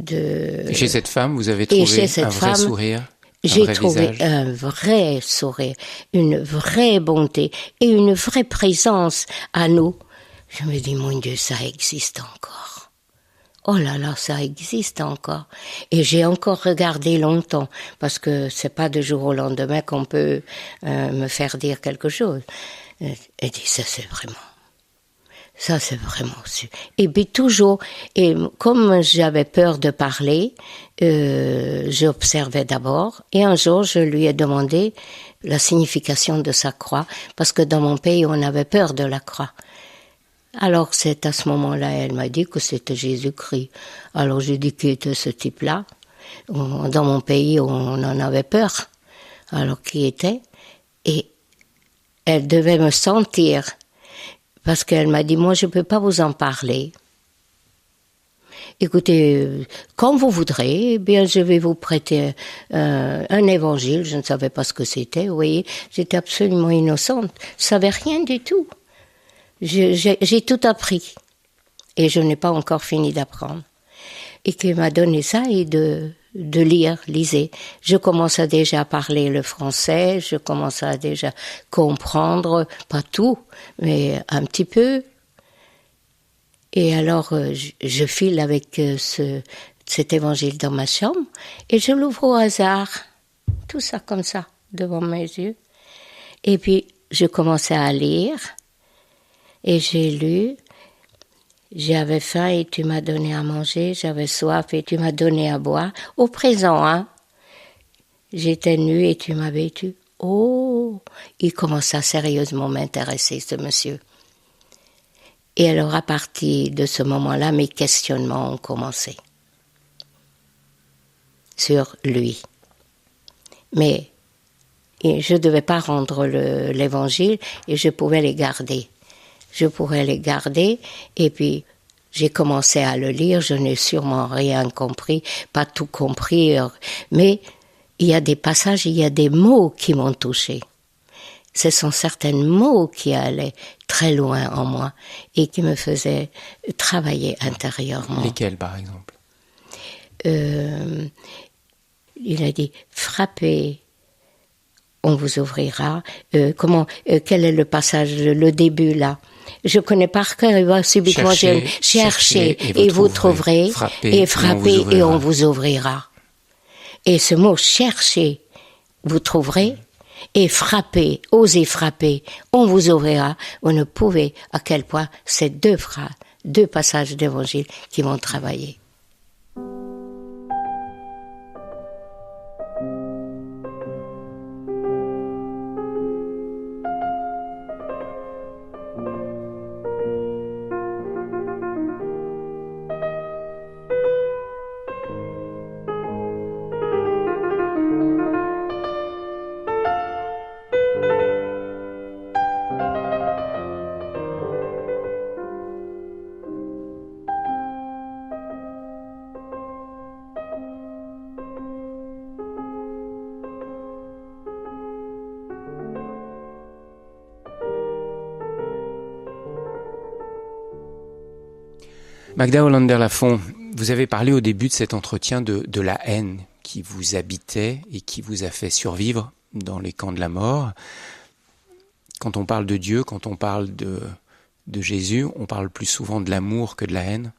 Et chez cette femme, vous avez trouvé un vrai sourire? J'ai trouvé un vrai sourire, une vraie bonté et une vraie présence à nous. Je me dis, mon Dieu, ça existe encore. Oh là là, ça existe encore. Et j'ai encore regardé longtemps, parce que c'est pas de jour au lendemain qu'on peut me faire dire quelque chose. Et dit, ça c'est vraiment su. Et puis toujours, et comme j'avais peur de parler, j'observais d'abord, et un jour je lui ai demandé la signification de sa croix, parce que dans mon pays on avait peur de la croix. Alors c'est à ce moment-là, elle m'a dit que c'était Jésus-Christ. Alors j'ai dit qui était ce type-là. Dans mon pays on en avait peur. Alors qui était? Et elle devait me sentir. Parce qu'elle m'a dit, moi je ne peux pas vous en parler. Écoutez, quand vous voudrez, eh bien je vais vous prêter un évangile. Je ne savais pas ce que c'était, vous voyez. J'étais absolument innocente. Je ne savais rien du tout. J'ai tout appris. Et je n'ai pas encore fini d'apprendre. Et qu'il m'a donné ça et de lire, lisez. Je commençais déjà à parler le français, je commençais à déjà comprendre, pas tout, mais un petit peu. Et alors, je file avec cet évangile dans ma chambre et je l'ouvre au hasard. Tout ça comme ça, devant mes yeux. Et puis, je commençais à lire et j'ai lu. J'avais faim et tu m'as donné à manger. J'avais soif et tu m'as donné à boire. Au présent, hein. J'étais nue et tu m'as vêtue. Oh, il commence à sérieusement m'intéresser, ce monsieur. Et alors, à partir de ce moment-là, mes questionnements ont commencé sur lui. Mais je ne devais pas rendre l'évangile et je pouvais les garder. Je pourrais les garder et puis j'ai commencé à le lire. Je n'ai sûrement rien compris, pas tout compris, mais il y a des passages, il y a des mots qui m'ont touchée. Ce sont certains mots qui allaient très loin en moi et qui me faisaient travailler intérieurement. Lesquels, par exemple? Il a dit « Frappez, on vous ouvrira ». Quel est le passage, le début là? Je connais par cœur, il va subitement dire « Cherchez et vous trouverez, et frappez et on vous ouvrira ». Et ce mot « cherchez », vous trouverez, et frappez, osez frapper, on vous ouvrira. Vous ne pouvez, à quel point ces deux phrases, deux passages d'évangile qui vont travailler. Magda Hollander-Lafont, vous avez parlé au début de cet entretien de la haine qui vous habitait et qui vous a fait survivre dans les camps de la mort. Quand on parle de Dieu, quand on parle de Jésus, on parle plus souvent de l'amour que de la haine.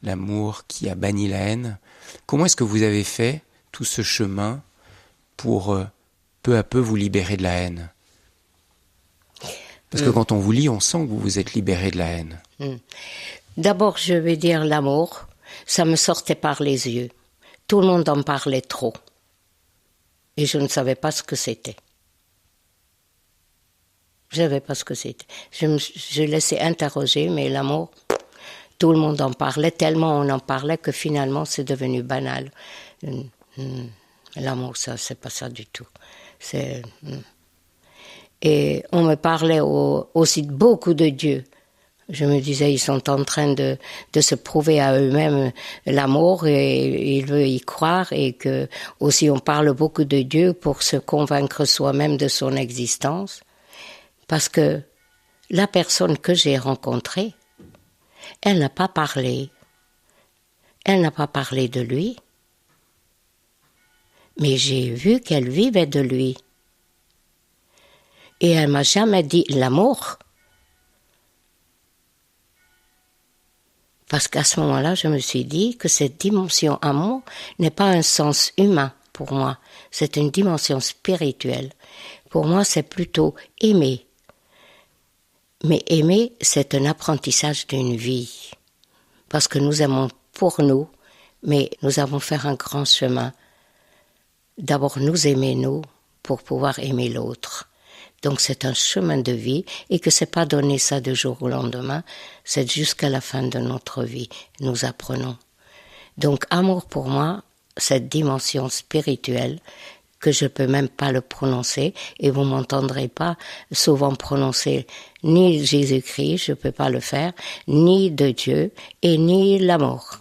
L'amour qui a banni la haine. Comment est-ce que vous avez fait tout ce chemin pour peu à peu vous libérer de la haine? Parce que quand on vous lit, on sent que vous vous êtes libéré de la haine. D'abord, je vais dire l'amour, ça me sortait par les yeux. Tout le monde en parlait trop. Et je ne savais pas ce que c'était. Je ne savais pas ce que c'était. Je laissais interroger, mais l'amour, tout le monde en parlait, tellement on en parlait que finalement c'est devenu banal. L'amour, ça, c'est pas ça du tout. Et on me parlait aussi beaucoup de Dieu. Je me disais, ils sont en train de se prouver à eux-mêmes l'amour et ils veulent y croire et que aussi on parle beaucoup de Dieu pour se convaincre soi-même de son existence. Parce que la personne que j'ai rencontrée, elle n'a pas parlé. Elle n'a pas parlé de lui. Mais j'ai vu qu'elle vivait de lui. Et elle m'a jamais dit l'amour. Parce qu'à ce moment-là, je me suis dit que cette dimension amour n'est pas un sens humain pour moi. C'est une dimension spirituelle. Pour moi, c'est plutôt aimer. Mais aimer, c'est un apprentissage d'une vie. Parce que nous aimons pour nous, mais nous avons fait un grand chemin. D'abord, nous aimer nous pour pouvoir aimer l'autre. Donc c'est un chemin de vie et que c'est pas donné ça du jour au lendemain, c'est jusqu'à la fin de notre vie, nous apprenons. Donc amour pour moi, cette dimension spirituelle que je peux même pas le prononcer et vous m'entendrez pas souvent prononcer ni Jésus-Christ, je peux pas le faire, ni de Dieu et ni l'amour.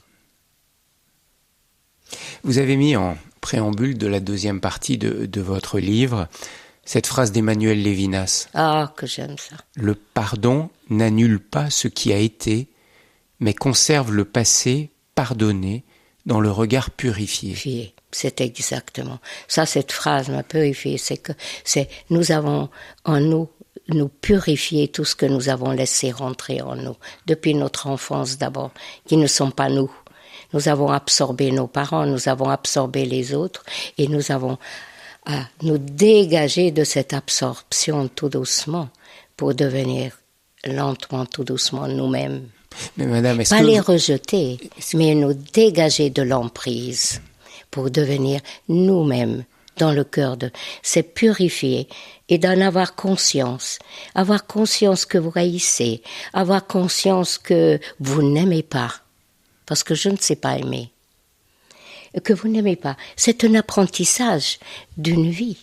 Vous avez mis en préambule de la deuxième partie de votre livre cette phrase d'Emmanuel Lévinas. Ah, que j'aime ça. Le pardon n'annule pas ce qui a été, mais conserve le passé pardonné dans le regard purifié. C'est exactement. Ça, cette phrase m'a purifié. Nous avons en nous nous purifier tout ce que nous avons laissé rentrer en nous, depuis notre enfance d'abord, qui ne sont pas nous. Nous avons absorbé nos parents, nous avons absorbé les autres, et nous avons à nous dégager de cette absorption tout doucement, pour devenir lentement, tout doucement nous-mêmes. Mais madame, pas les rejeter, mais nous dégager de l'emprise, pour devenir nous-mêmes dans le cœur de... C'est purifier et d'en avoir conscience que vous haïssez, avoir conscience que vous n'aimez pas, parce que je ne sais pas aimer, que vous n'aimez pas. C'est un apprentissage d'une vie,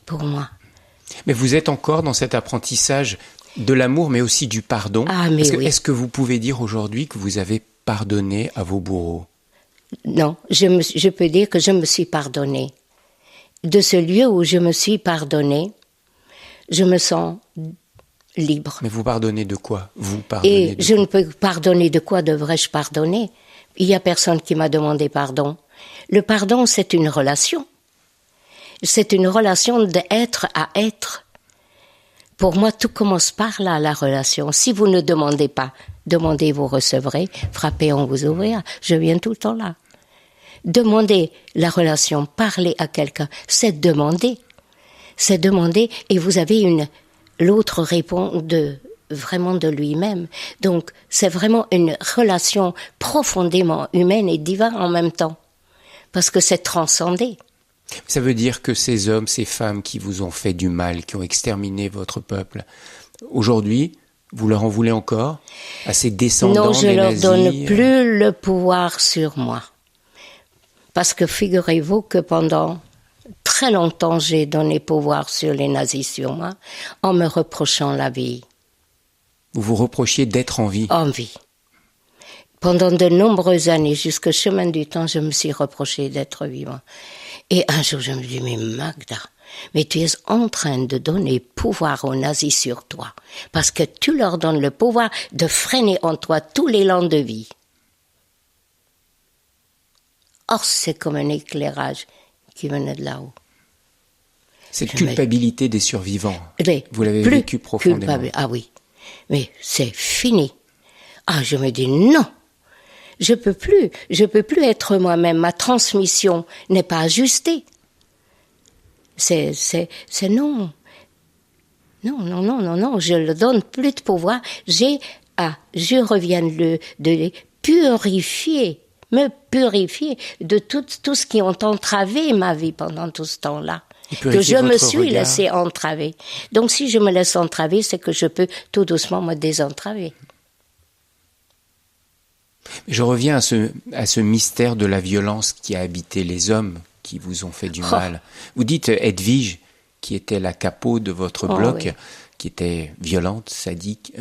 pour moi. Mais vous êtes encore dans cet apprentissage de l'amour, mais aussi du pardon. Ah, mais oui. Est-ce que vous pouvez dire aujourd'hui que vous avez pardonné à vos bourreaux? Non, je peux dire que je me suis pardonnée. De ce lieu où je me suis pardonnée, je me sens libre. Mais vous pardonnez de quoi? Vous pardonnez Et je ne peux pardonner de quoi devrais-je pardonner? Il n'y a personne qui m'a demandé pardon. Le pardon, c'est une relation. C'est une relation d'être à être. Pour moi, tout commence par là, la relation. Si vous ne demandez pas, demandez, vous recevrez. Frappez, on vous ouvrira. Je viens tout le temps là. Demander la relation, parler à quelqu'un, c'est demander. C'est demander et vous avez l'autre répond vraiment de lui-même. Donc, c'est vraiment une relation profondément humaine et divine en même temps. Parce que c'est transcendé. Ça veut dire que ces hommes, ces femmes qui vous ont fait du mal, qui ont exterminé votre peuple, aujourd'hui, vous leur en voulez encore à ces descendants des nazis? Non, je leur donne plus le pouvoir sur moi. Parce que figurez-vous que pendant très longtemps, j'ai donné pouvoir sur les nazis sur moi, en me reprochant la vie. Vous vous reprochiez d'être en vie? En vie. Pendant de nombreuses années, jusqu'au chemin du temps, je me suis reproché d'être vivant. Et un jour, je me dis, mais Magda, mais tu es en train de donner pouvoir aux nazis sur toi, parce que tu leur donnes le pouvoir de freiner en toi tous l'élan de vie. Or, c'est comme un éclairage qui venait de là-haut. Cette culpabilité des survivants, vous l'avez vécu profondément. Ah oui, mais c'est fini. Ah, je me dis non, je peux plus être moi-même. Ma transmission n'est pas ajustée. C'est non. Non, je ne donne plus de pouvoir. Je reviens de les purifier, me purifier de tout ce qui ont entravé ma vie pendant tout ce temps-là. Que je me suis laissé entraver. Donc si je me laisse entraver, c'est que je peux tout doucement me désentraver. Je reviens à ce mystère de la violence qui a habité les hommes qui vous ont fait du mal. Vous dites Edwige, qui était la capot de votre bloc, oui, qui était violente, sadique.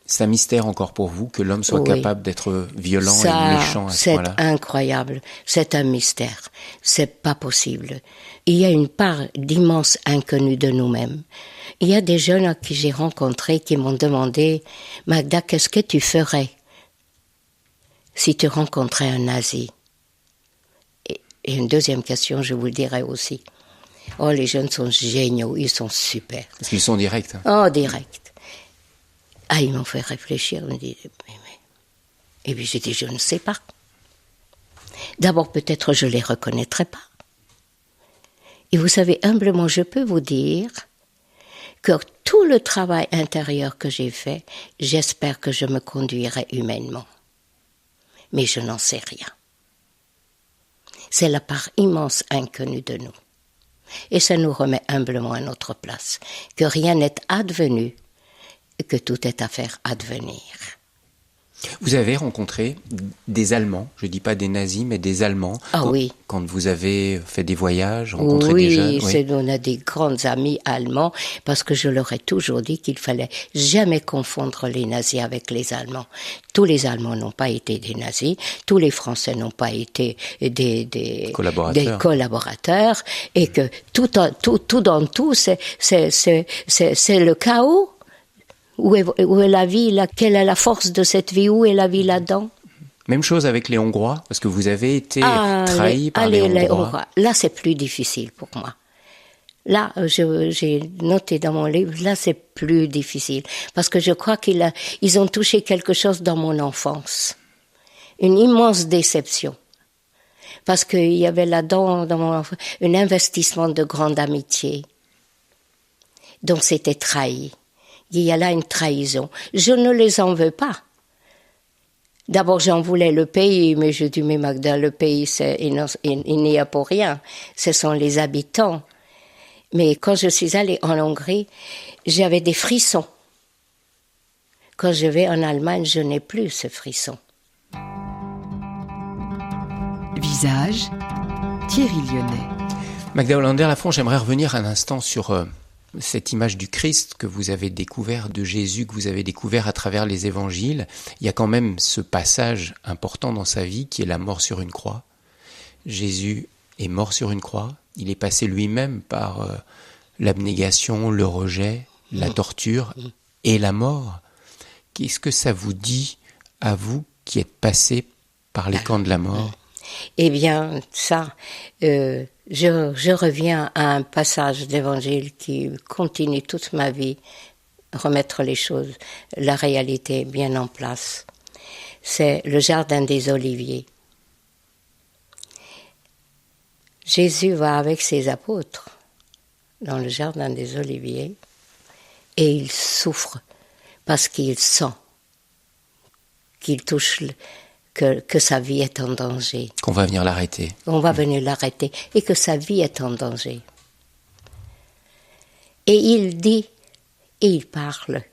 C'est un mystère encore pour vous que l'homme soit capable d'être violent et méchant à ce point-là. C'est incroyable, c'est un mystère, c'est pas possible. Il y a une part d'immense inconnu de nous-mêmes. Il y a des jeunes que j'ai rencontrés qui m'ont demandé « Magda, qu'est-ce que tu ferais si tu rencontrais un nazi ?» Et une deuxième question, je vous le dirai aussi. Oh, les jeunes sont géniaux, ils sont super. Parce qu'ils sont directs. Oh, directs. Ah, ils m'ont fait réfléchir, ils me disent, mais... Et puis j'ai dit, je ne sais pas. D'abord, peut-être je ne les reconnaîtrai pas. Et vous savez, humblement, je peux vous dire que tout le travail intérieur que j'ai fait, j'espère que je me conduirai humainement. Mais je n'en sais rien. C'est la part immense inconnue de nous. Et ça nous remet humblement à notre place, que rien n'est advenu, que tout est à faire advenir. Vous avez rencontré des Allemands, je ne dis pas des nazis, mais des Allemands. Ah oui. Quand vous avez fait des voyages, rencontré des jeunes. Oui, on a des grands amis allemands, parce que je leur ai toujours dit qu'il fallait jamais confondre les nazis avec les Allemands. Tous les Allemands n'ont pas été des nazis, tous les Français n'ont pas été des collaborateurs, et que tout dans tout, c'est le chaos. Où est la vie là? Quelle est la force de cette vie? Où est la vie là-dedans? Même chose avec les Hongrois, parce que vous avez été trahi par les Hongrois. Là, c'est plus difficile pour moi. Là, j'ai noté dans mon livre, là c'est plus difficile, parce que je crois ils ont touché quelque chose dans mon enfance. Une immense déception. Parce qu'il y avait là-dedans, dans mon enfance, un investissement de grande amitié. Donc c'était trahi. Il y a là une trahison. Je ne les en veux pas. D'abord, j'en voulais le pays, mais je dis, mais Magda, le pays, il n'y a pour rien. Ce sont les habitants. Mais quand je suis allée en Hongrie, j'avais des frissons. Quand je vais en Allemagne, je n'ai plus ce frisson. Visage, Thierry Lyonnais. Magda Hollander-Lafont, j'aimerais revenir un instant sur cette image du Christ que vous avez découvert, de Jésus que vous avez découvert à travers les évangiles. Il y a quand même ce passage important dans sa vie qui est la mort sur une croix. Jésus est mort sur une croix. Il est passé lui-même par l'abnégation, le rejet, la torture et la mort. Qu'est-ce que ça vous dit, à vous qui êtes passé par les camps de la mort ? Eh bien, ça, je reviens à un passage d'évangile qui continue toute ma vie, remettre les choses, la réalité bien en place. C'est le jardin des Oliviers. Jésus va avec ses apôtres dans le jardin des Oliviers et il souffre parce qu'il sent qu'il touche que sa vie est en danger. Qu'on va venir l'arrêter. On va venir l'arrêter et que sa vie est en danger. Et il dit, et il parle,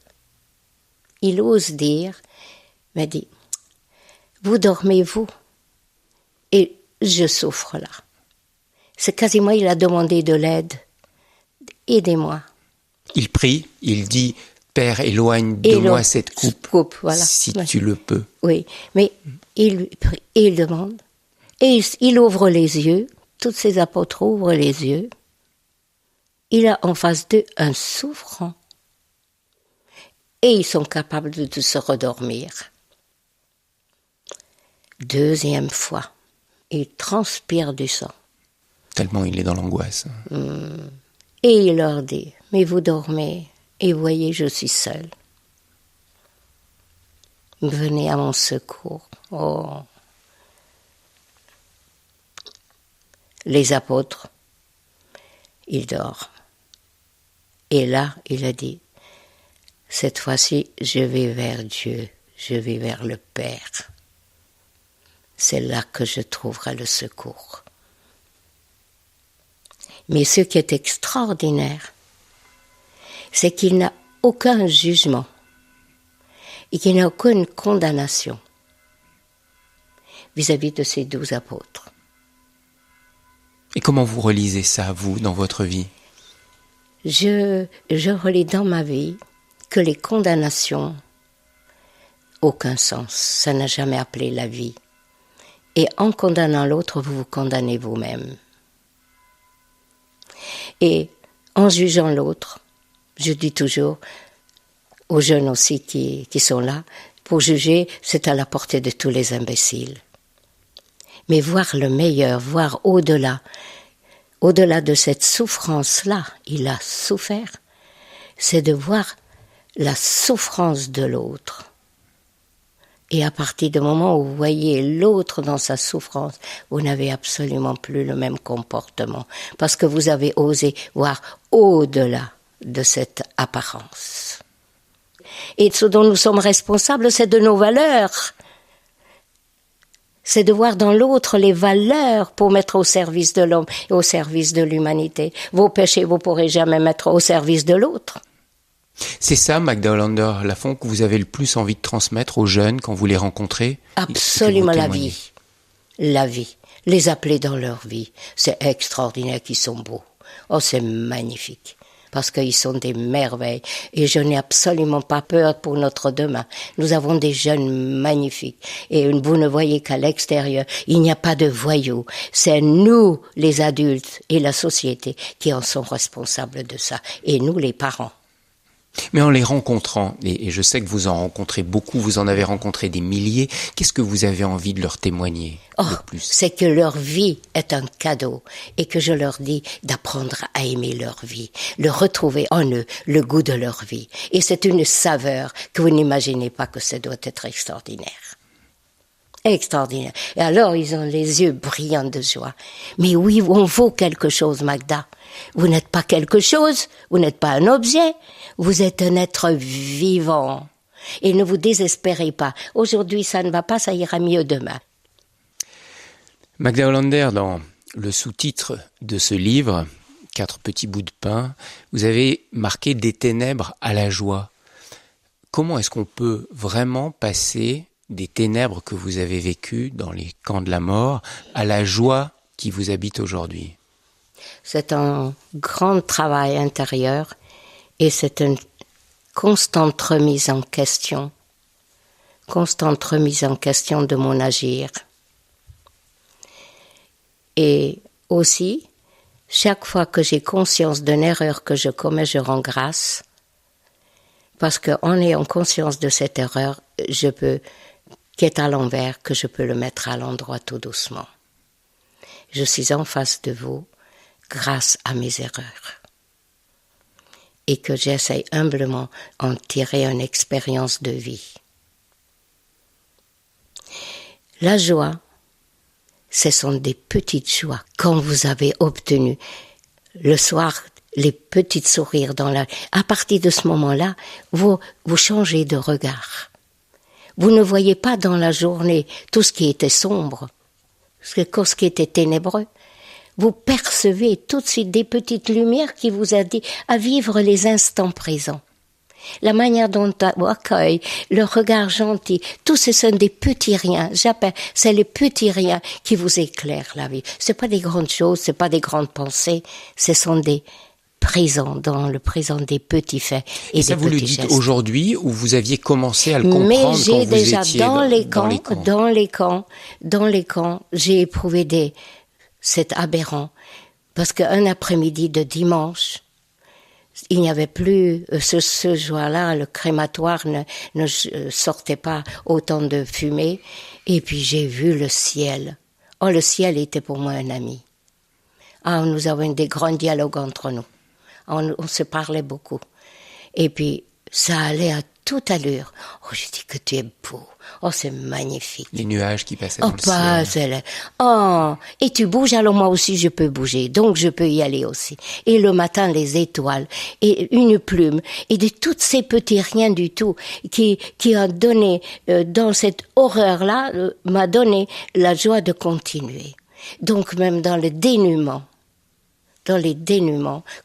il ose dire, mais dit, vous dormez vous et je souffre là. C'est quasiment, il a demandé de l'aide. Aidez-moi. Il prie, il dit, Père, éloigne de moi cette coupe, voilà. Si tu le peux. Oui, mais il prie, et il demande, et il ouvre les yeux, tous ses apôtres ouvrent les yeux. Il a en face d'eux un souffrant. Et ils sont capables de se redormir. Deuxième fois, il transpire du sang. Tellement il est dans l'angoisse. Et il leur dit, mais vous dormez, et voyez, je suis seul. Venez à mon secours. Oh. Les apôtres, ils dorment. Et là, il a dit, cette fois-ci, je vais vers Dieu, je vais vers le Père. C'est là que je trouverai le secours. Mais ce qui est extraordinaire, c'est qu'il n'a aucun jugement et qu'il n'a aucune condamnation vis-à-vis de ces 12 apôtres. Et comment vous relisez ça, vous, dans votre vie ? Je relis dans ma vie que les condamnations, aucun sens, ça n'a jamais appelé la vie. Et en condamnant l'autre, vous vous condamnez vous-même. Et en jugeant l'autre, je dis toujours aux jeunes aussi qui sont là, pour juger, c'est à la portée de tous les imbéciles. Mais voir le meilleur, voir au-delà de cette souffrance-là, il a souffert, c'est de voir la souffrance de l'autre. Et à partir du moment où vous voyez l'autre dans sa souffrance, vous n'avez absolument plus le même comportement, parce que vous avez osé voir au-delà de cette apparence. Et ce dont nous sommes responsables, c'est de nos valeurs. C'est de voir dans l'autre les valeurs pour mettre au service de l'homme et au service de l'humanité. Vos péchés, vous ne pourrez jamais mettre au service de l'autre. C'est ça, Magda Hollander-Lafont, que vous avez le plus envie de transmettre aux jeunes quand vous les rencontrez ? Absolument, la vie. La vie. Les appeler dans leur vie. C'est extraordinaire qu'ils sont beaux. Oh, c'est magnifique. Parce qu'ils sont des merveilles. Et je n'ai absolument pas peur pour notre demain. Nous avons des jeunes magnifiques. Et vous ne voyez qu'à l'extérieur, il n'y a pas de voyous. C'est nous, les adultes et la société, qui en sont responsables de ça. Et nous, les parents. Mais en les rencontrant, et je sais que vous en rencontrez beaucoup, vous en avez rencontré des milliers, qu'est-ce que vous avez envie de leur témoigner le plus ? C'est que leur vie est un cadeau et que je leur dis d'apprendre à aimer leur vie, de retrouver en eux le goût de leur vie. Et c'est une saveur que vous n'imaginez pas que ça doit être extraordinaire. Extraordinaire. Et alors, ils ont les yeux brillants de joie. Mais oui, on vaut quelque chose, Magda. Vous n'êtes pas quelque chose, vous n'êtes pas un objet, vous êtes un être vivant. Et ne vous désespérez pas. Aujourd'hui, ça ne va pas, ça ira mieux demain. Magda Hollander, dans le sous-titre de ce livre, 4 petits bouts de pain, vous avez marqué des ténèbres à la joie. Comment est-ce qu'on peut vraiment passer des ténèbres que vous avez vécues dans les camps de la mort à la joie qui vous habite aujourd'hui ? C'est un grand travail intérieur et c'est une constante remise en question de mon agir. Et aussi, chaque fois que j'ai conscience d'une erreur que je commets, je rends grâce, parce qu'en ayant conscience de cette erreur, qui est à l'envers, que je peux le mettre à l'endroit tout doucement. Je suis en face de vous grâce à mes erreurs. Et que j'essaye humblement en tirer une expérience de vie. La joie, ce sont des petites joies. Quand vous avez obtenu le soir les petits sourires à partir de ce moment-là, vous changez de regard. Vous ne voyez pas dans la journée tout ce qui était sombre, ce qui était ténébreux. Vous percevez tout de suite des petites lumières qui vous aident à vivre les instants présents. La manière dont on accueille, le regard gentil, tout ce sont des petits riens. C'est les petits riens qui vous éclairent la vie. C'est pas des grandes choses, c'est pas des grandes pensées, ce sont des présents, dans le présent des petits faits et des petits gestes. Et ça vous le dites aujourd'hui ou vous aviez commencé à le comprendre Mais quand j'ai vous déjà étiez dans les camps, j'ai éprouvé c'est aberrant, parce qu'un après-midi de dimanche, il n'y avait plus, ce jour-là, le crématoire ne sortait pas autant de fumée, et puis j'ai vu le ciel. Oh, le ciel était pour moi un ami. Ah, nous avons des grands dialogues entre nous. On se parlait beaucoup. Et puis, ça allait à toute allure. Oh, j'ai dit que tu es beau. Oh, c'est magnifique. Les nuages qui passaient dans le ciel. Oh, et tu bouges, alors moi aussi je peux bouger. Donc je peux y aller aussi. Et le matin, les étoiles, et une plume, et de tous ces petits riens du tout qui a donné, dans cette horreur-là, m'a donné la joie de continuer. Donc même dans les dénûments,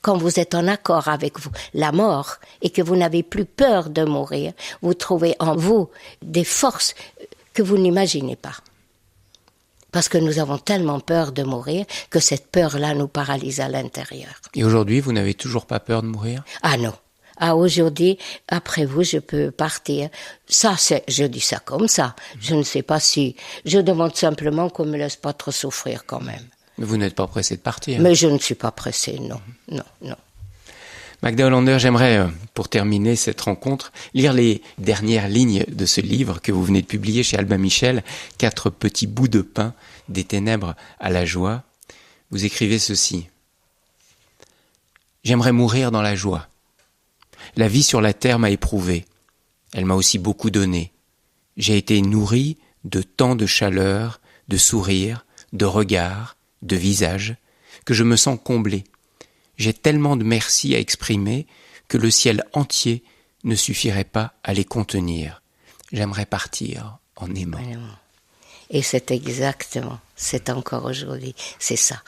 quand vous êtes en accord avec vous, la mort, et que vous n'avez plus peur de mourir, vous trouvez en vous des forces que vous n'imaginez pas. Parce que nous avons tellement peur de mourir que cette peur-là nous paralyse à l'intérieur. Et aujourd'hui, vous n'avez toujours pas peur de mourir ? Ah non. Ah, aujourd'hui, après vous, je peux partir. Je dis ça comme ça. Je ne sais pas si... Je demande simplement qu'on me laisse pas trop souffrir quand même. Mais vous n'êtes pas pressé de partir. Mais je ne suis pas pressé, non. Magda Hollander, j'aimerais, pour terminer cette rencontre, lire les dernières lignes de ce livre que vous venez de publier chez Albin Michel, 4 petits bouts de pain, des ténèbres à la joie. Vous écrivez ceci. J'aimerais mourir dans la joie. La vie sur la terre m'a éprouvé. Elle m'a aussi beaucoup donné. J'ai été nourri de tant de chaleur, de sourires, de regards, de visages, que je me sens comblé. J'ai tellement de merci à exprimer que le ciel entier ne suffirait pas à les contenir. J'aimerais partir en aimant. Et c'est encore aujourd'hui, c'est ça.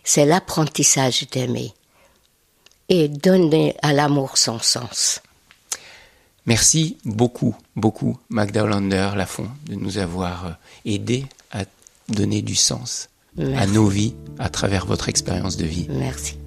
C'est l'apprentissage d'aimer et donner à l'amour son sens. Merci beaucoup, Magda Hollander Lafont, de nous avoir aidés à donner du sens à nos vies à travers votre expérience de vie. Merci.